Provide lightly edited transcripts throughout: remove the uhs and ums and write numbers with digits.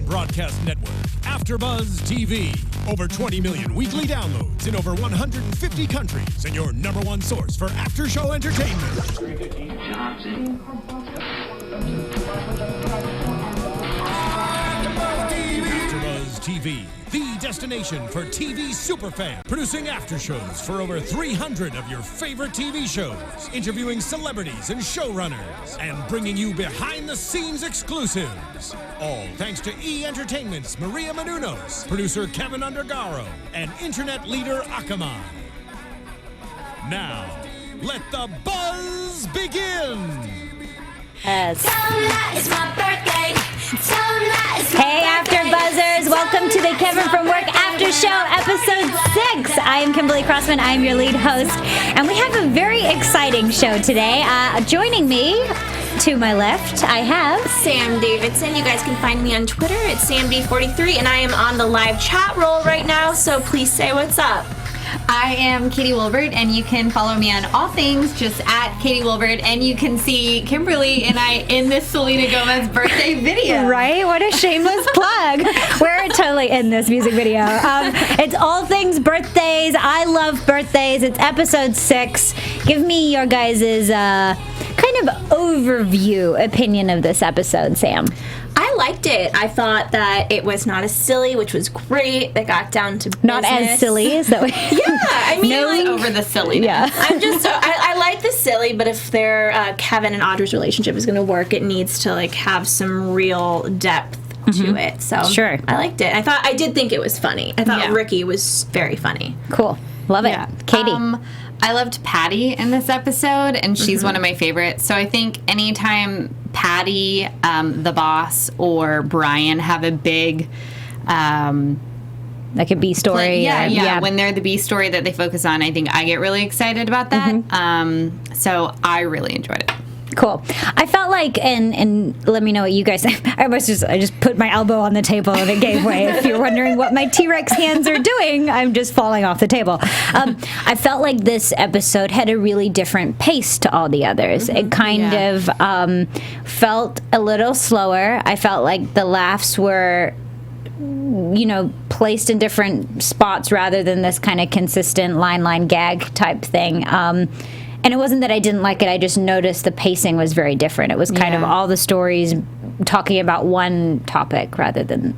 broadcast network, AFTERBUZZ TV. Over 20 million weekly downloads in over 150 countries, and your number one source for after-show entertainment. AFTERBUZZ TV, the destination for TV superfans, producing aftershows for over 300 of your favorite TV shows, interviewing celebrities and showrunners, and bringing you behind-the-scenes exclusives. All thanks to E! Entertainment's Maria Menounos, producer Kevin Undergaro, and internet leader Akamai. Now, let the buzz begin! Yes. It's my birthday. Hey, AfterBuzzers! Welcome to the Kevin from Work After Show, Episode 6. I am Kimberly Crossman. I am your lead host, and we have a very exciting show today. Joining me to my left, I have Sam Davidson. You guys can find me on Twitter at SamD43, and I am on the live chat roll right now, so please say what's up. I am Katie Wilbert, and you can follow me on all things just at Katie Wilbert, and you can see Kimberly and I in this Selena Gomez birthday video. Right? What a shameless plug. We're totally in this music video. It's all things birthdays. I love birthdays. It's episode 6. Give me your guys' kind of overview opinion of this episode, Sam. I liked it. I thought that it was not as silly, which was great. They got down to business. Not as silly, is that what? Yeah, I mean, No, over the silliness. Yeah. I like the silly, but if their Kevin and Audrey's relationship is going to work, it needs to have some real depth to it. So Sure. I liked it. I did think it was funny. I thought Ricky was very funny. Cool. Love it. Yeah. Katie. I loved Patty in this episode, and she's one of my favorites. So I think anytime Patty, the boss, or Brian have a big... like a B story. Yeah. When they're the B story that they focus on, I think I get really excited about that. So I really enjoyed it. Cool. I felt like, and let me know what you guys think. I just put my elbow on the table and it gave way. If you're wondering what my T-Rex hands are doing, I'm just falling off the table. I felt like this episode had a really different pace to all the others. It kind of felt a little slower. I felt like the laughs were placed in different spots rather than this kind of consistent line gag type thing. And it wasn't that I didn't like it. I just noticed the pacing was very different. It was kind of all the stories talking about one topic rather than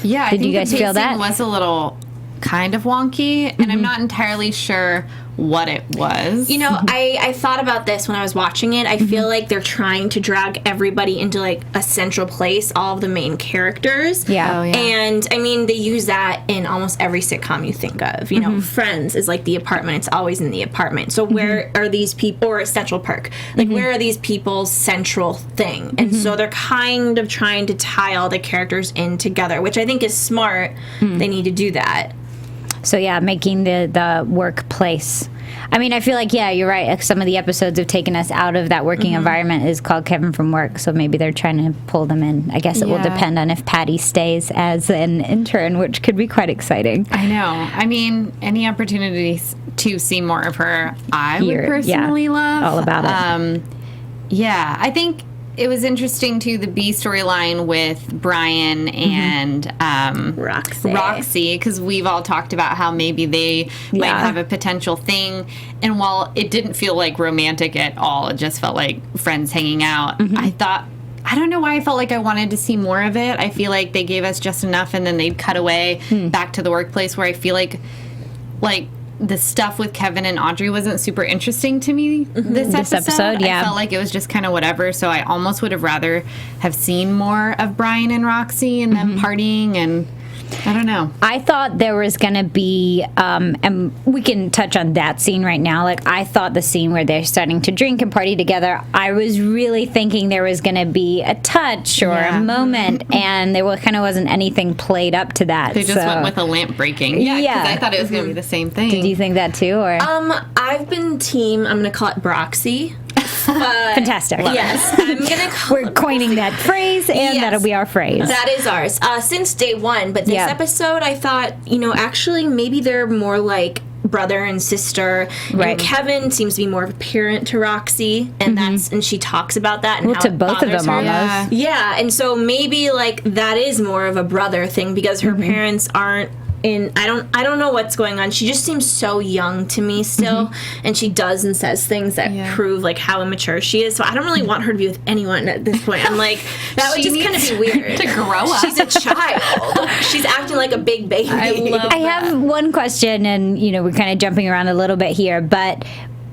Yeah, did you guys feel that? I think the pacing was a little kind of wonky, and I'm not entirely sure what it was. I thought about this when I was watching it. I feel like they're trying to drag everybody into a central place, all of the main characters. Yeah. Oh, yeah. And I mean, they use that in almost every sitcom you think of. Friends is like the apartment. It's always in the apartment. So where are these people, or Central Park, where are these people's central thing? And so they're kind of trying to tie all the characters in together, which I think is smart. They need to do that. So yeah, making the workplace. I mean, I feel like, you're right. Some of the episodes have taken us out of that working environment. Is called Kevin from Work, so maybe they're trying to pull them in. I guess it will depend on if Patty stays as an intern, which could be quite exciting. I know. I mean, any opportunities to see more of her, I would personally love. All about it. I think it was interesting, too, the B storyline with Brian and Roxy, because we've all talked about how maybe they might have a potential thing. And while it didn't feel romantic at all, it just felt like friends hanging out, I don't know why I felt like I wanted to see more of it. I feel like they gave us just enough, and then they'd cut away back to the workplace, where I feel like the stuff with Kevin and Audrey wasn't super interesting to me this episode. I felt like it was just kind of whatever, so I almost would have rather have seen more of Brian and Roxy and them partying, and I don't know. I thought there was going to be, and we can touch on that scene right now. I thought the scene where they're starting to drink and party together, I was really thinking there was going to be a touch or a moment, and there kind of wasn't anything played up to that. They just went with a lamp breaking. Yeah, because I thought it was going to be the same thing. Did you think that too? Or I've been team, I'm going to call it Broxy. Fantastic. Yes. I'm gonna We're coining that phrase, and that'll be our phrase. That is ours. Since day one, but this episode, I thought, actually, maybe they're more like brother and sister. Right. And Kevin seems to be more of a parent to Roxy, and and she talks about that and how to it both of bothers them her. almost. Yeah, and so maybe like that is more of a brother thing because her parents aren't in. I don't know what's going on. She just seems so young to me still, and she does and says things that prove like how immature she is. So I don't really want her to be with anyone at this point. I'm like, that would just kind of be weird to grow up. She's a child. She's acting like a big baby. I have one question, and we're kind of jumping around a little bit here, but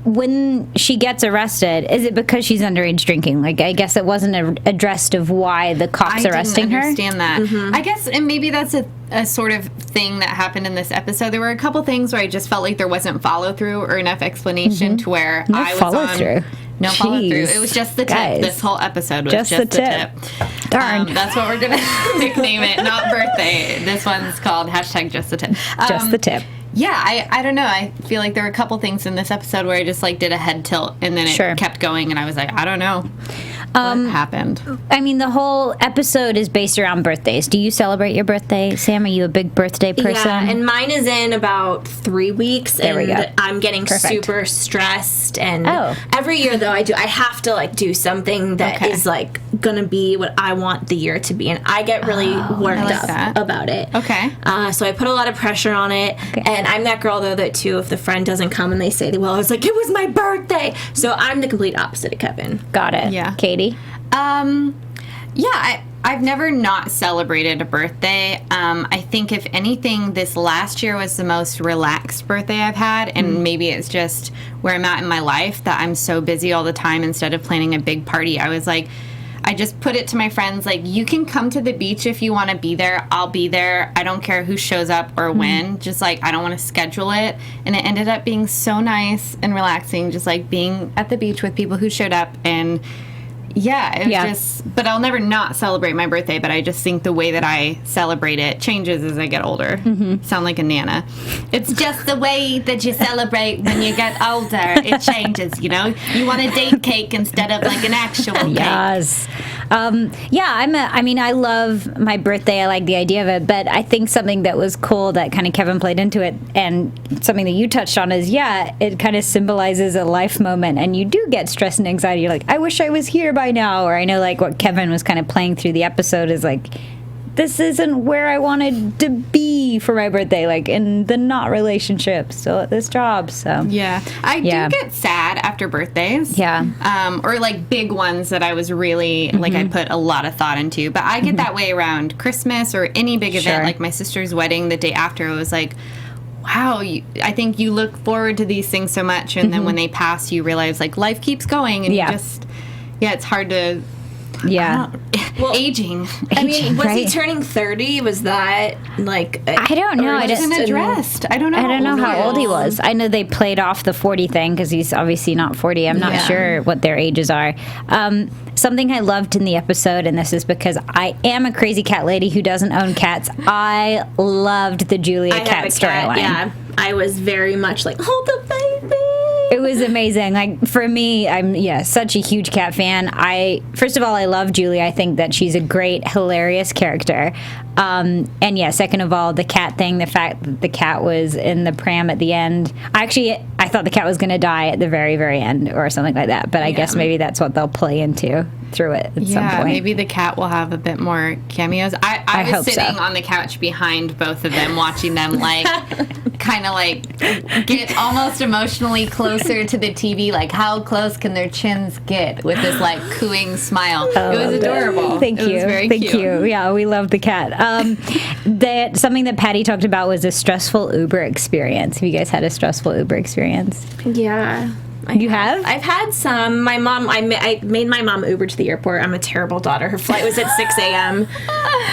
when she gets arrested, is it because she's underage drinking? Like, I guess it wasn't addressed of why the cops arresting her. I didn't understand that. I guess, and maybe that's a sort of thing that happened in this episode. There were a couple things where I just felt like there wasn't follow through or enough explanation to where I was follow on. through. No follow through. It was just the tip. Guys. This whole episode was just the tip. Darn. That's what we're going to nickname it, not birthday. This one's called hashtag just the tip. Just the tip. Yeah, I don't know. I feel like there were a couple things in this episode where I just like did a head tilt and then it kept going and I was like, I don't know what happened. I mean, the whole episode is based around birthdays. Do you celebrate your birthday? Sam, are you a big birthday person? Yeah, and mine is in about 3 weeks. There we go. I'm getting super stressed. And every year, though, I have to like do something that is like gonna be what I want the year to be, and I get really worked up about it. Okay. So I put a lot of pressure on it, and I'm that girl though that too. If the friend doesn't come and they say, "Well, I was like, it was my birthday," so I'm the complete opposite of Kevin. Got it. Yeah. Katie. I've never not celebrated a birthday. I think if anything, this last year was the most relaxed birthday I've had, and maybe it's just where I'm at in my life that I'm so busy all the time. Instead of planning a big party, I was like, I just put it to my friends, like, you can come to the beach if you want to be there. I'll be there. I don't care who shows up or when. Just, like, I don't want to schedule it. And it ended up being so nice and relaxing, just, like, being at the beach with people who showed up. And, yeah, it was just... But I'll never not celebrate my birthday, but I just think the way that I celebrate it changes as I get older. Sound like a Nana. It's just the way that you celebrate when you get older. It changes, you know? You want a date cake instead of, like, an actual cake. Yes. I love my birthday. I like the idea of it, but I think something that was cool that kind of Kevin played into it, and something that you touched on is, it kind of symbolizes a life moment, and you do get stress and anxiety. You're like, I wish I was here by now, or I know, like, what Kevin was kind of playing through the episode is like, this isn't where I wanted to be for my birthday, like in the not relationship, still at this job. So yeah, I do get sad after birthdays. Yeah, or like big ones that I was really like I put a lot of thought into. But I get that way around Christmas or any big event, like my sister's wedding. The day after, it was like, wow, I think you look forward to these things so much, and then when they pass, you realize like life keeps going, and you just it's hard to. Well, aging. I mean, was he turning 30? Was that like? I don't know. I wasn't addressed. I don't know. I don't know how old he was. I know they played off the 40 thing because he's obviously not 40. I'm not sure what their ages are. Something I loved in the episode, and this is because I am a crazy cat lady who doesn't own cats. I loved the Julia cat storyline. Yeah, I was very much like, hold the baby. It was amazing. Like, for me, I'm such a huge cat fan. First of all, I love Julie. I think that she's a great, hilarious character. And second of all, the cat thing, the fact that the cat was in the pram at the end. I thought the cat was going to die at the very, very end or something like that. But I guess maybe that's what they'll play into through it at some point. Maybe the cat will have a bit more cameos. I was sitting on the couch behind both of them, watching them like kind of like get almost emotionally closer to the TV. Like, how close can their chins get with this like cooing smile? It was adorable. Thank you. It was very Thank cute. you. Yeah, we love the cat. Something that Patty talked about was a stressful Uber experience. Have you guys had a stressful Uber experience? Yeah. You have? I've had some. My mom, I made my mom Uber to the airport. I'm a terrible daughter. Her flight was at 6 a.m.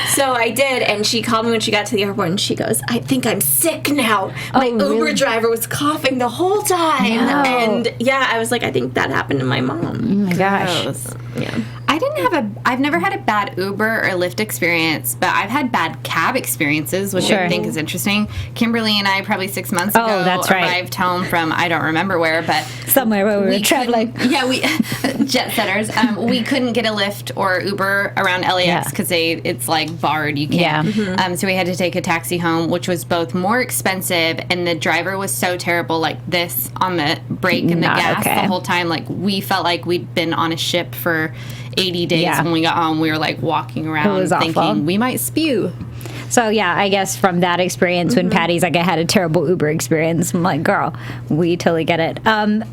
So I did, and she called me when she got to the airport, and she goes, I think I'm sick now. My Uber driver was coughing the whole time. No. And, I was like, I think that happened to my mom. Oh, my gosh. Yeah. I didn't I've never had a bad Uber or Lyft experience, but I've had bad cab experiences, which I think is interesting. Kimberly and I probably 6 months ago arrived home from I don't remember where, but somewhere where we were traveling. Yeah, we jet setters. We couldn't get a Lyft or Uber around LAX because it's like barred. You can't. Yeah. So we had to take a taxi home, which was both more expensive, and the driver was so terrible, like this on the brake and the gas the whole time. Like we felt like we'd been on a ship for 80 days. Yeah. When we got home, we were like walking around thinking we might spew. So, yeah, I guess from that experience, when Patty's like, I had a terrible Uber experience, I'm like, girl, we totally get it.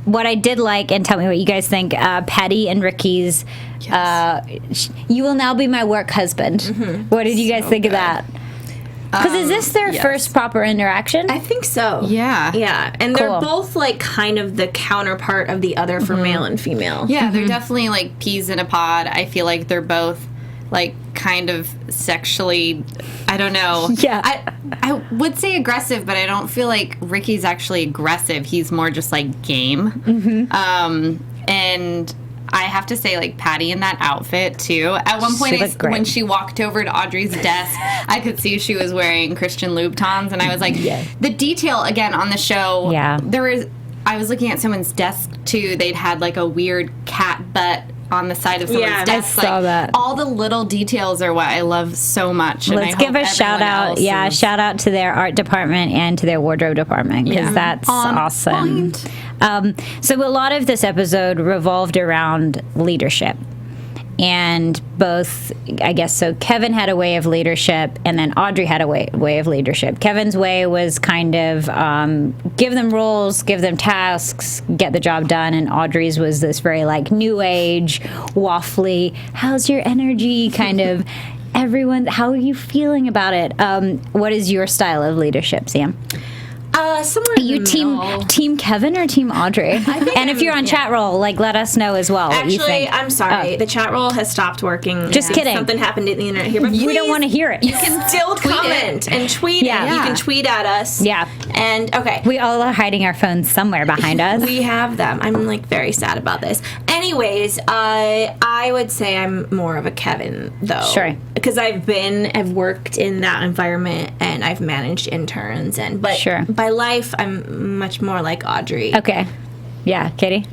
What I did like, and tell me what you guys think, Patty and Ricky's, you will now be my work husband. What did you guys think of that? Because is this their first proper interaction? I think so. Yeah. Yeah. And they're both, like, kind of the counterpart of the other for male and female. Yeah, they're definitely, like, peas in a pod. I feel like they're both, like, kind of sexually, I don't know. Yeah. I would say aggressive, but I don't feel like Ricky's actually aggressive. He's more just, like, game. And I have to say, like, Patty in that outfit, too. At one point, when she walked over to Audrey's desk, I could see she was wearing Christian Louboutins, and I was like, the detail, again, on the show, I was looking at someone's desk, too. They'd had, like, a weird cat butt on the side of someone's desk. I saw that. All the little details are what I love so much. Let's give a shout out. Yeah, shout out to their art department and to their wardrobe department, because that's awesome. So a lot of this episode revolved around leadership. And both, I guess, so Kevin had a way of leadership, and then Audrey had a way of leadership. Kevin's way was kind of give them roles, give them tasks, get the job done, and Audrey's was this very, like, new age, waffly, how's your energy, kind of, everyone, how are you feeling about it? What is your style of leadership, Sam? Somewhere are you team Kevin or team Audrey? And if you're on chat roll, like, let us know as well. Actually, what you think. I'm sorry. The chat roll has stopped working. Just kidding. Something happened in the internet here, but we don't want to hear it. You can still comment and tweet it. You can tweet at us. Yeah. And we all are hiding our phones somewhere behind us. We have them. I'm, like, very sad about this. Anyways, I would say I'm more of a Kevin, though. Sure. Because I've worked in that environment and I've managed interns, but by life I'm much more like Audrey. Okay. Yeah, Katie?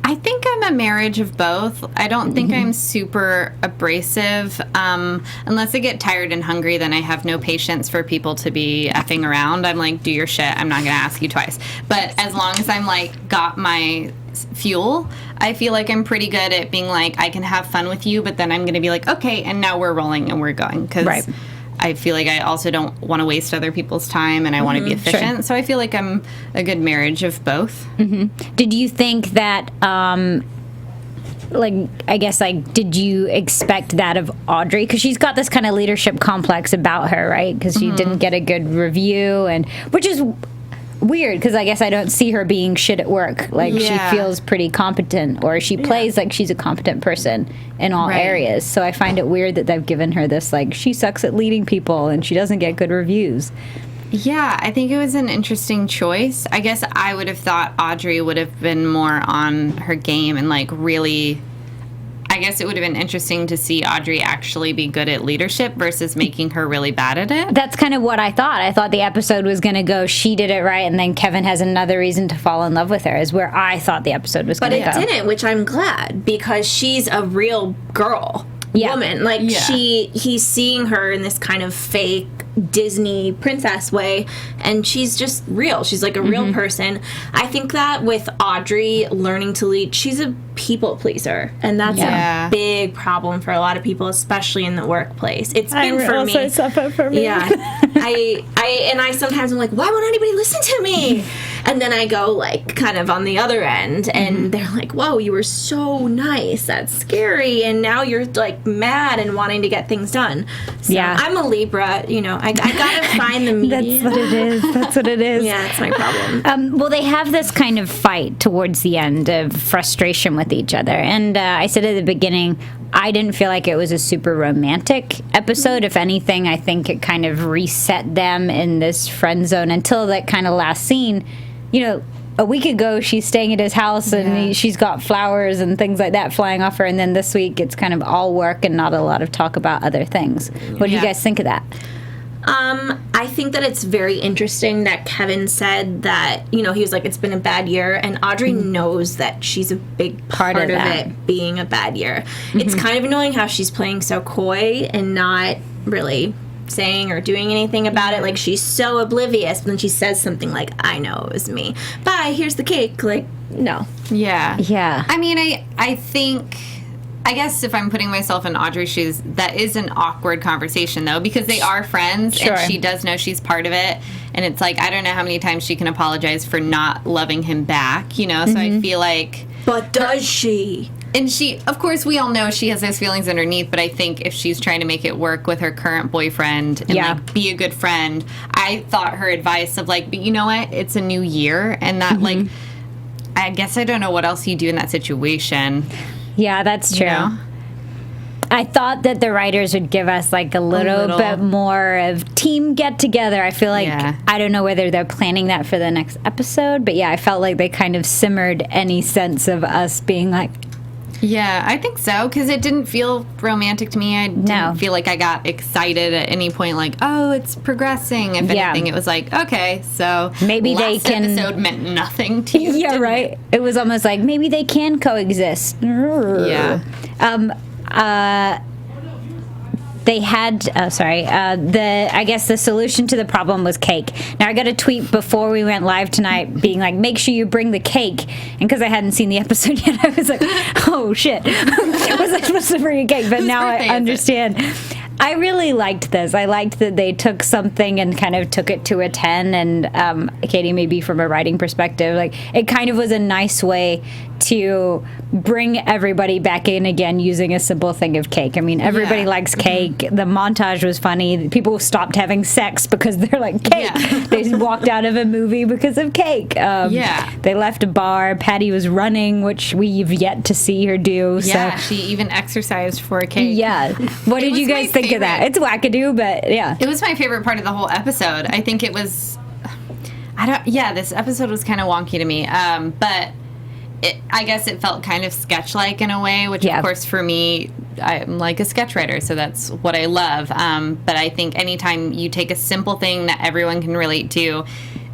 I think I'm a marriage of both. I don't think I'm super abrasive. Unless I get tired and hungry, then I have no patience for people to be effing around. I'm like, do your shit. I'm not going to ask you twice. But as long as I'm, like, got my fuel, I feel like I'm pretty good at being like, I can have fun with you, but then I'm going to be like, okay, and now we're rolling and we're going. Because I feel like I also don't want to waste other people's time, and I want to be efficient. Sure. So I feel like I'm a good marriage of both. Did you think that, did you expect that of Audrey? Because she's got this kind of leadership complex about her, right? Because she didn't get a good review, and which is weird, because I guess I don't see her being shit at work. Like, she feels pretty competent, or she plays like she's a competent person in all areas. So I find it weird that they've given her this, like, she sucks at leading people and she doesn't get good reviews. Yeah, I think it was an interesting choice. I guess I would have thought Audrey would have been more on her game and, like, really... I guess it would have been interesting to see Audrey actually be good at leadership versus making her really bad at it. That's kind of what I thought. I thought the episode was going to go, she did it right, and then Kevin has another reason to fall in love with her, is where I thought the episode was going to go. But it didn't, which I'm glad, because she's a real girl. Woman. Like, he's seeing her in this kind of fake Disney princess way, and she's just real. She's like a real person. I think that with Audrey learning to lead, she's a people pleaser, and that's a big problem for a lot of people, especially in the workplace. It's been for me. Suffer for me. Yeah. I sometimes I'm like, why won't anybody listen to me? And then I go, like, kind of on the other end, and they're like, whoa, you were so nice. That's scary. And now you're, like, mad and wanting to get things done. So I'm a Libra, you know. I gotta find the medium. That's what it is. That's what it is. Yeah, that's my problem. Well, they have this kind of fight towards the end of frustration with each other. And I said at the beginning, I didn't feel like it was a super romantic episode. If anything, I think it kind of reset them in this friend zone until that kind of last scene. You know, a week ago she's staying at his house and she's got flowers and things like that flying off her, and then this week it's kind of all work and not a lot of talk about other things. What do you guys think of that? I think that it's very interesting that Kevin said that, he was like, it's been a bad year, and Audrey knows that she's a big part of it being a bad year. It's kind of annoying how she's playing so coy and not really saying or doing anything about it. Like, she's so oblivious, but then she says something like, I know it was me. Bye, here's the cake. Like, no. Yeah. Yeah. I mean, I think... I guess if I'm putting myself in Audrey's shoes, that is an awkward conversation, though, because they are friends, and she does know she's part of it. And it's like, I don't know how many times she can apologize for not loving him back, So I feel like... But does she? And she, of course, we all know she has those feelings underneath, but I think if she's trying to make it work with her current boyfriend and, like, be a good friend, I thought her advice of, like, but you know what? It's a new year, and that, like, I guess I don't know what else you do in that situation. Yeah, that's true. I thought that the writers would give us like a little bit more of team get together. I feel like, I don't know whether they're planning that for the next episode, but I felt like they kind of simmered any sense of us being like... Yeah, I think so, because it didn't feel romantic to me. I didn't feel like I got excited at any point, like, oh, it's progressing. If anything, it was like, okay, so maybe last episode meant nothing to you. Yeah, right. It was almost like maybe they can coexist. Yeah. They had, I guess the solution to the problem was cake. Now, I got a tweet before we went live tonight being like, make sure you bring the cake. And because I hadn't seen the episode yet, I was like, oh, shit. Was I supposed to bring a cake? But now I understand. I really liked this. I liked that they took something and kind of took it to a 10. And Katie, maybe from a writing perspective, like it kind of was a nice way to bring everybody back in again using a simple thing of cake. I mean, everybody likes cake. The montage was funny. People stopped having sex because they're like, cake. Yeah. They walked out of a movie because of cake. They left a bar. Patty was running, which we've yet to see her do. Yeah, so. she even exercised for a cake. Yeah. What did you guys think of that? It's wackadoo, but yeah. It was my favorite part of the whole episode. I think it was... this episode was kind of wonky to me. But... I guess it felt kind of sketch-like in a way, which, of course, for me, I'm like a sketch writer, so that's what I love. But I think anytime you take a simple thing that everyone can relate to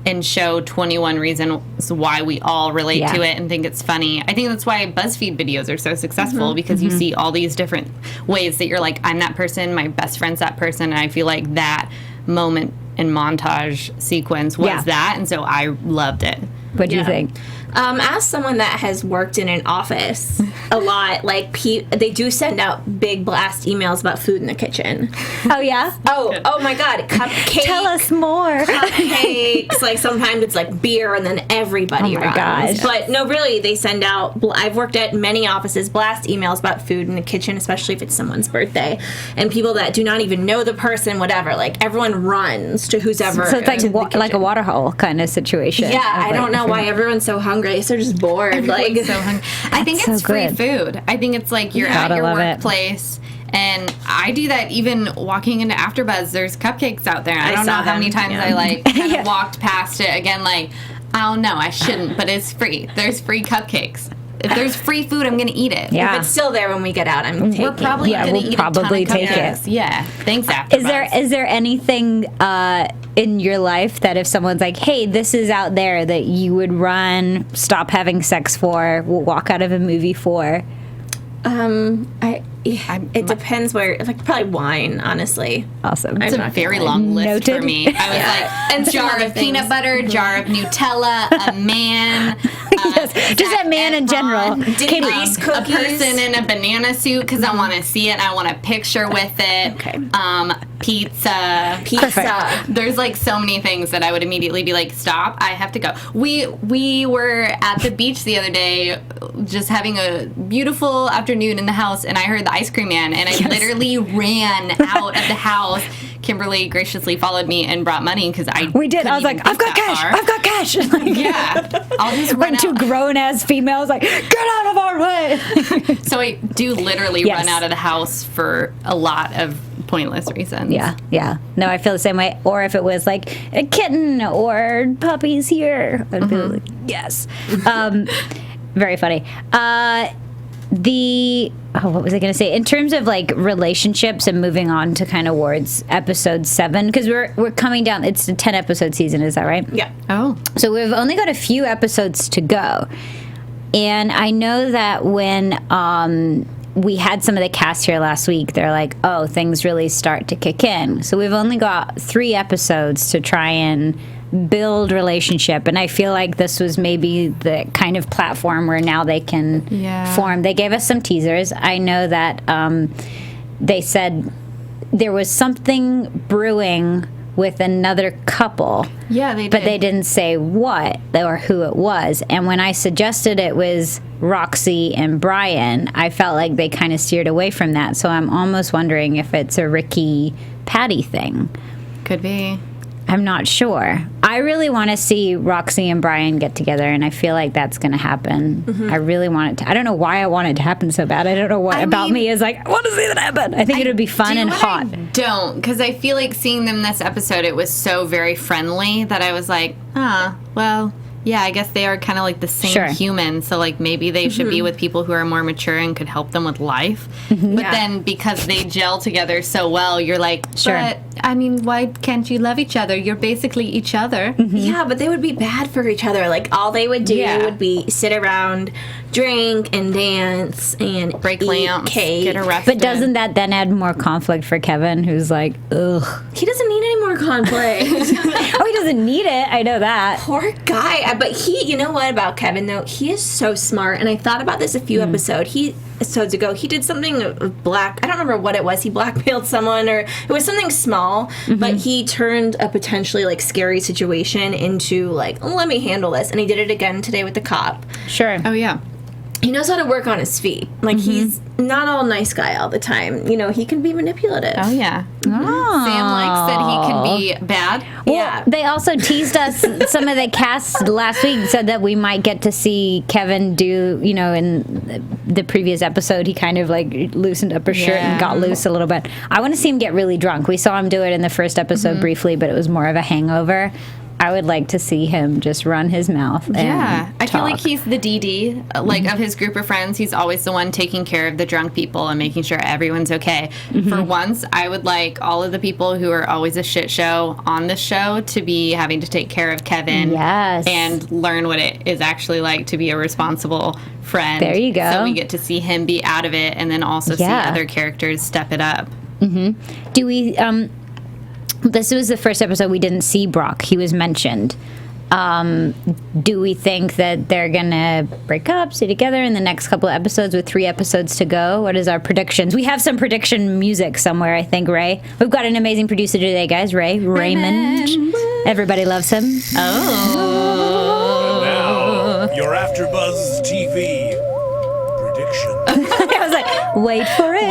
and show 21 reasons why we all relate to it and think it's funny, I think that's why BuzzFeed videos are so successful, because you see all these different ways that you're like, I'm that person, my best friend's that person, and I feel like that moment and montage sequence was that, and so I loved it. What do you think? As someone that has worked in an office a lot, like they do send out big blast emails about food in the kitchen. Oh yeah? Oh my God! Cupcakes. Tell us more. Cupcakes. Like sometimes it's like beer, and then everybody runs. Gosh. But no, really, they send out. I've worked at many offices, blast emails about food in the kitchen, especially if it's someone's birthday, and people that do not even know the person, whatever. Like everyone runs to who's ever. So it's like a water hole kind of situation. Yeah, I don't know why everyone's so hungry. They're just bored. Everyone's so hungry. I think it's free food. I think it's like you're at your workplace. And I do that even walking into AFTERBUZZ. There's cupcakes out there. I don't know how many times I like kind of walked past it again like, oh no, I shouldn't, but it's free. There's free cupcakes. If there's free food, I'm going to eat it. Yeah. If it's still there when we get out, I'm taking it. We're probably going to eat a ton of cupcakes. Yeah. Thanks, AFTERBUZZ. Is there anything in your life that if someone's like, hey, this is out there that you would run, stop having sex for, walk out of a movie for? It depends where, like probably wine, honestly. Awesome. It's a very long list for me. I was like, and jar of peanut butter, jar of Nutella, a man. Just a man in general. A person in a banana suit because I want to see it. I want a picture with it. Okay. Pizza. Perfect. There's like so many things that I would immediately be like, stop, I have to go. We were at the beach the other day just having a beautiful afternoon in the house, and I heard the ice cream man, and I literally ran out of the house. Kimberly graciously followed me and brought money because we did. I was like, I've got cash. Like, yeah. I'll just run when two grown-ass females like, get out of our way. So I do literally run out of the house for a lot of pointless reasons. Yeah. No, I feel the same way. Or if it was like a kitten or puppies here, I'd be like, yes. Very funny. What was I going to say? In terms of like relationships and moving on to kind of towards episode 7, because we're coming down. It's a 10-episode season, is that right? Yeah. Oh. So we've only got a few episodes to go, and I know that when we had some of the cast here last week, they're like, oh, things really start to kick in. So we've only got 3 episodes to try and build relationship, and I feel like this was maybe the kind of platform where now they can form. They gave us some teasers. I know that they said there was something brewing with another couple. Yeah, they did. But they didn't say what or who it was. And when I suggested it was Roxy and Brian, I felt like they kind of steered away from that. So I'm almost wondering if it's a Ricky Patty thing. Could be. I'm not sure. I really want to see Roxy and Brian get together, and I feel like that's going to happen. I really want it to. I don't know why I want it to happen so bad. I don't know what about me is like, I want to see that happen. I think it would be fun and hot. I don't, because I feel like seeing them this episode, it was so very friendly that I was like, well, yeah, I guess they are kind of like the same human, so like maybe they should be with people who are more mature and could help them with life. But then because they gel together so well, you're like, but I mean, why can't you love each other? You're basically each other. Yeah, but they would be bad for each other. Like all they would do would be sit around, drink and dance and break lamps, cake. Get arrested. But doesn't that then add more conflict for Kevin, who's like, ugh. He doesn't need any more conflict. Oh, he doesn't need it. I know that. Poor guy. But he, you know what about Kevin though? He is so smart, and I thought about this a few episodes ago. He did something black. I don't remember what it was. He blackmailed someone, or it was something small. But he turned a potentially like scary situation into like, let me handle this, and he did it again today with the cop. Sure. Oh yeah. He knows how to work on his feet. Like, he's not all nice guy all the time. You know, he can be manipulative. Oh, yeah. Oh. Sam likes that he can be bad. Well, they also teased us, some of the cast last week said that we might get to see Kevin do, you know, in the previous episode, he kind of like loosened up his shirt and got loose a little bit. I want to see him get really drunk. We saw him do it in the first episode briefly, but it was more of a hangover. I would like to see him just run his mouth and I feel talk. like he's the DD, like of his group of friends. He's always the one taking care of the drunk people and making sure everyone's okay. For once, I would like all of the people who are always a shit show on this show to be having to take care of Kevin and learn what it is actually like to be a responsible friend. There you go. So we get to see him be out of it and then also see other characters step it up. Do we... This was the first episode we didn't see Brock. He was mentioned. Do we think that they're going to break up, stay together in the next couple of episodes with 3 episodes to go? What is our predictions? We have some prediction music somewhere, I think, Ray. We've got an amazing producer today, guys. Raymond. Everybody loves him. Oh. Now, your AFTERBUZZ TV prediction. I was like, wait for it.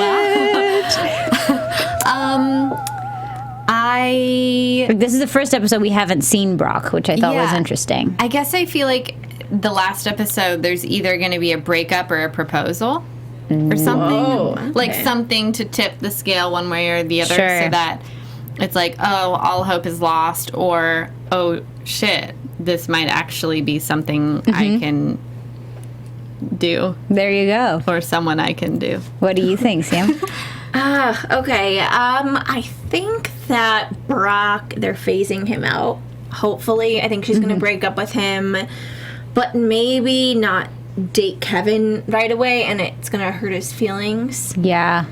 This is the first episode we haven't seen Brock, which I thought was interesting. I guess I feel like the last episode, there's either going to be a breakup or a proposal or something. Like something to tip the scale one way or the other so that it's like, oh, all hope is lost, or, oh, shit, this might actually be something I can do. There you go. Or someone I can do. What do you think, Sam? Okay. I think that Brock, they're phasing him out. Hopefully. I think she's going to break up with him, but maybe not date Kevin right away, and it's going to hurt his feelings. Yeah.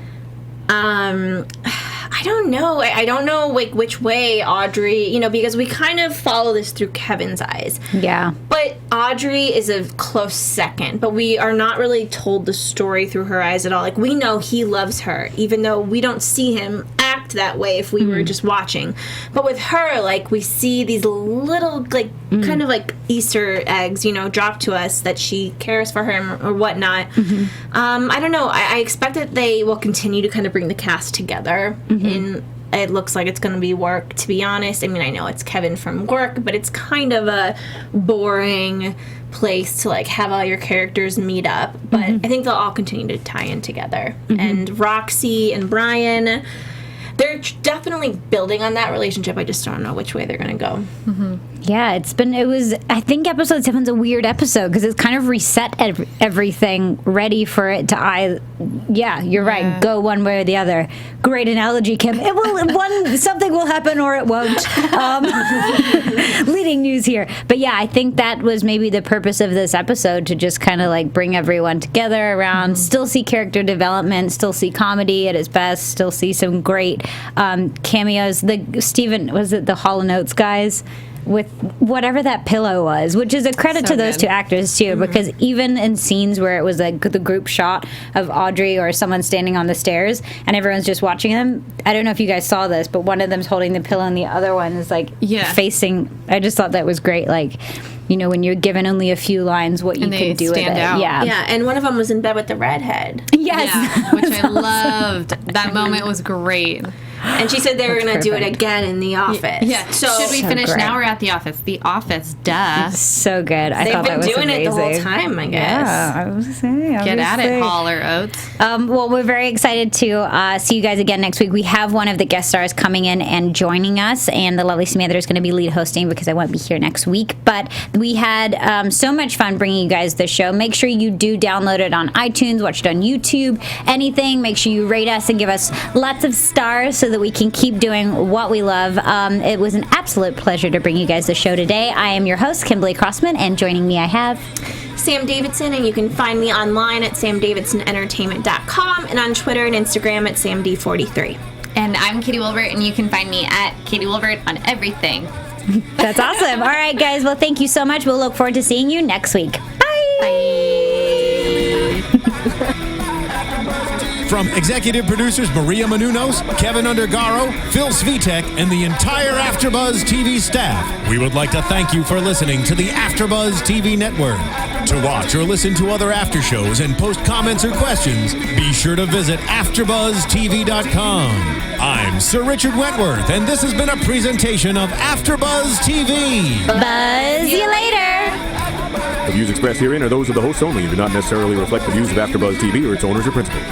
I don't know. I don't know, like, which way Audrey, you know, because we kind of follow this through Kevin's eyes. Yeah. But Audrey is a close second, but we are not really told the story through her eyes at all. Like, we know he loves her, even though we don't see him act that way if we were just watching. But with her, like, we see these little, like, kind of like Easter eggs, you know, dropped to us that she cares for him or whatnot. I don't know. I expect that they will continue to kind of bring the cast together. And it looks like it's going to be work, to be honest. I mean, I know it's Kevin from work, but it's kind of a boring place to, like, have all your characters meet up. But I think they'll all continue to tie in together. And Roxy and Brian, they're definitely building on that relationship. I just don't know which way they're going to go. Yeah, I think episode 7's a weird episode because it's kind of reset everything, ready for it to you're right, go one way or the other. Great analogy, Kim. Something will happen or it won't. Leading news here. But yeah, I think that was maybe the purpose of this episode, to just kind of like bring everyone together around, still see character development, still see comedy at its best, still see some great cameos. Was it the Hall & Oates guys? With whatever that pillow was, which is a credit to those two actors too, because even in scenes where it was like the group shot of Audrey or someone standing on the stairs and everyone's just watching them, I don't know if you guys saw this, but one of them's holding the pillow and the other one is like facing. I just thought that was great, like, you know, when you're given only a few lines, what you can do with it. Out. Yeah, and one of them was in bed with the redhead. Yes, which I loved. That moment was great. And she said they were going to do it again in the office. Yeah. So should we finish now or at the office? The office, duh. So good. I thought that was amazing. They've been doing it the whole time, I guess. Yeah, I was saying. Get at it, Hall & Oates. Well, we're very excited to see you guys again next week. We have one of the guest stars coming in and joining us, and the lovely Samantha is going to be lead hosting because I won't be here next week. But we had so much fun bringing you guys the show. Make sure you do download it on iTunes, watch it on YouTube, anything. Make sure you rate us and give us lots of stars so that we can keep doing what we love. It was an absolute pleasure to bring you guys the show today. I am your host, Kimberly Crossman, and joining me I have Sam Davidson, and you can find me online at samdavidsonentertainment.com and on Twitter and Instagram at samd43. And I'm Katie Wilbert, and you can find me at Katie Wilbert on everything. That's awesome. All right, guys. Well, thank you so much. We'll look forward to seeing you next week. Bye. From executive producers Maria Menounos, Kevin Undergaro, Phil Svitek, and the entire AfterBuzz TV staff, we would like to thank you for listening to the AfterBuzz TV network. To watch or listen to other after shows and post comments or questions, be sure to visit AfterBuzzTV.com. I'm Sir Richard Wentworth, and this has been a presentation of AfterBuzz TV. Buzz you later. The views expressed herein are those of the hosts only and do not necessarily reflect the views of AfterBuzz TV or its owners or principals.